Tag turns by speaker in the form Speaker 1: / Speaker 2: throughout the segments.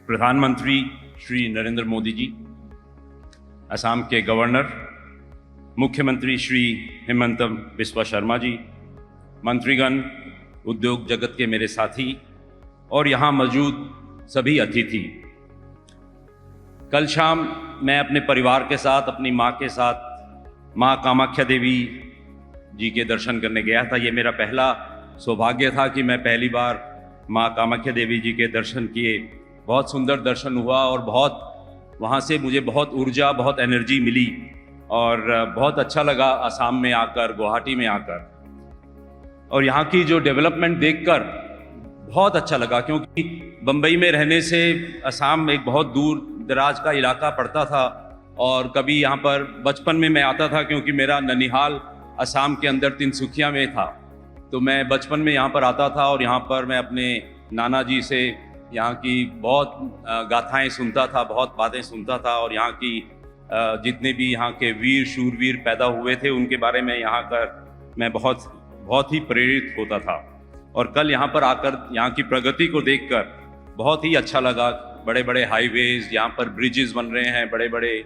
Speaker 1: प्रधानमंत्री श्री नरेंद्र मोदी जी, असम के गवर्नर, मुख्यमंत्री श्री हिमंत बिस्वा शर्मा जी, मंत्रीगण, उद्योग जगत के मेरे साथी और यहाँ मौजूद सभी अतिथि। कल शाम मैं अपने परिवार के साथ, अपनी माँ के साथ माँ कामाख्या देवी जी के दर्शन करने गया था। ये मेरा पहला सौभाग्य था कि मैं पहली बार माँ कामाख्या देवी जी के दर्शन किए। बहुत सुंदर दर्शन हुआ और वहाँ से मुझे बहुत ऊर्जा, बहुत एनर्जी मिली और बहुत अच्छा लगा असम में आकर, गुवाहाटी में आकर। और यहाँ की जो डेवलपमेंट देखकर बहुत अच्छा लगा, क्योंकि बम्बई में रहने से असम एक बहुत दूर दराज का इलाका पड़ता था और कभी यहाँ पर बचपन में मैं आता था, क्योंकि मेरा ननिहाल असम के अंदर तिनसुकिया में था। तो मैं बचपन में यहाँ पर आता था और यहाँ पर मैं अपने नाना जी से यहाँ की बहुत गाथाएं सुनता था, बहुत बातें सुनता था और यहाँ की जितने भी यहाँ के वीर शूरवीर पैदा हुए थे उनके बारे में यहाँ कर मैं बहुत ही प्रेरित होता था। और कल यहाँ पर आकर यहाँ की प्रगति को देखकर बहुत ही अच्छा लगा। बड़े बड़े हाईवेज, यहाँ पर ब्रिजेस बन रहे हैं, बड़े बड़े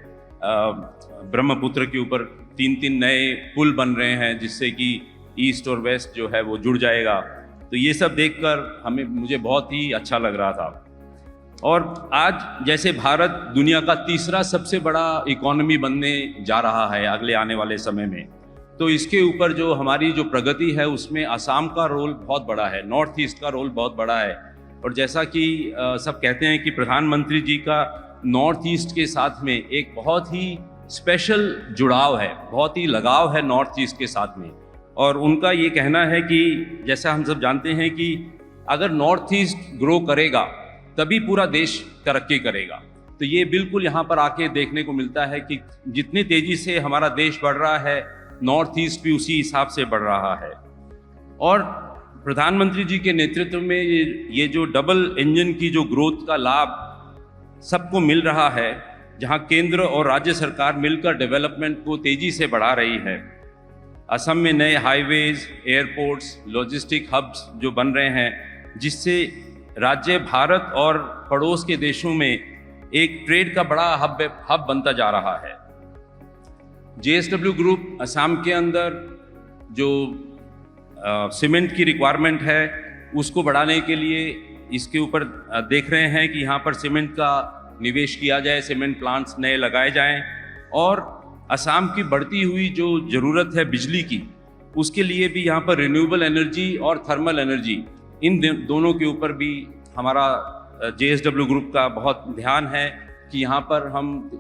Speaker 1: ब्रह्मपुत्र के ऊपर 3-3 नए पुल बन रहे हैं, जिससे कि ईस्ट और वेस्ट जो है वो जुड़ जाएगा। तो ये सब देखकर मुझे बहुत ही अच्छा लग रहा था। और आज जैसे भारत दुनिया का तीसरा सबसे बड़ा इकोनॉमी बनने जा रहा है अगले आने वाले समय में, तो इसके ऊपर जो हमारी जो प्रगति है उसमें असम का रोल बहुत बड़ा है, नॉर्थ ईस्ट का रोल बहुत बड़ा है। और जैसा कि सब कहते हैं कि प्रधानमंत्री जी का नॉर्थ ईस्ट के साथ में एक बहुत ही स्पेशल जुड़ाव है, बहुत ही लगाव है नॉर्थ ईस्ट के साथ में। और उनका ये कहना है कि जैसा हम सब जानते हैं कि अगर नॉर्थ ईस्ट ग्रो करेगा तभी पूरा देश तरक्की करेगा। तो ये बिल्कुल यहाँ पर आके देखने को मिलता है कि जितनी तेज़ी से हमारा देश बढ़ रहा है, नॉर्थ ईस्ट भी उसी हिसाब से बढ़ रहा है। और प्रधानमंत्री जी के नेतृत्व में ये जो डबल इंजन की जो ग्रोथ का लाभ सबको मिल रहा है, जहाँ केंद्र और राज्य सरकार मिलकर डेवलपमेंट को तेज़ी से बढ़ा रही है। असम में नए हाईवेज, एयरपोर्ट्स, लॉजिस्टिक हब्स जो बन रहे हैं, जिससे राज्य भारत और पड़ोस के देशों में एक ट्रेड का बड़ा हब बनता जा रहा है। JSW ग्रुप असम के अंदर जो सीमेंट की रिक्वायरमेंट है उसको बढ़ाने के लिए इसके ऊपर देख रहे हैं कि यहाँ पर सीमेंट का निवेश किया जाए, सीमेंट प्लांट्स नए लगाए जाएं। और असम की बढ़ती हुई जो ज़रूरत है बिजली की, उसके लिए भी यहाँ पर रिन्यूएबल एनर्जी और थर्मल एनर्जी, इन दोनों के ऊपर भी हमारा JSW ग्रुप का बहुत ध्यान है कि यहाँ पर हम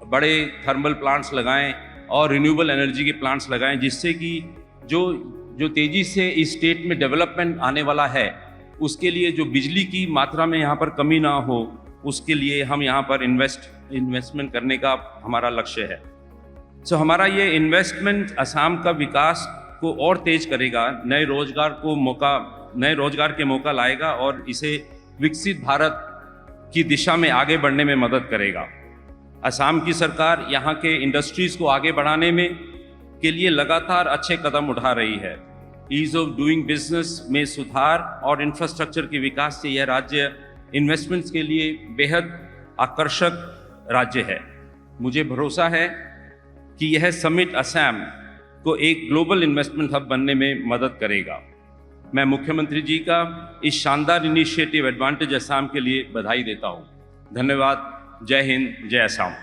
Speaker 1: बड़े थर्मल प्लांट्स लगाएं और रिन्यूएबल एनर्जी के प्लांट्स लगाएं, जिससे कि जो तेज़ी से इस स्टेट में डेवलपमेंट आने वाला है उसके लिए जो बिजली की मात्रा में यहाँ पर कमी ना हो, उसके लिए हम यहाँ पर इन्वेस्टमेंट करने का हमारा लक्ष्य है। सो हमारा ये इन्वेस्टमेंट असम का विकास को और तेज करेगा, नए रोजगार के मौका लाएगा और इसे विकसित भारत की दिशा में आगे बढ़ने में मदद करेगा। असम की सरकार यहाँ के इंडस्ट्रीज़ को आगे बढ़ाने के लिए लगातार अच्छे कदम उठा रही है। ईज़ ऑफ डूइंग बिजनेस में सुधार और इंफ्रास्ट्रक्चर के विकास से यह राज्य इन्वेस्टमेंट्स के लिए बेहद आकर्षक राज्य है। मुझे भरोसा है कि यह समिट असम को एक ग्लोबल इन्वेस्टमेंट हब बनने में मदद करेगा। मैं मुख्यमंत्री जी का इस शानदार इनिशिएटिव एडवांटेज असम के लिए बधाई देता हूँ। धन्यवाद। जय हिंद, जय असम।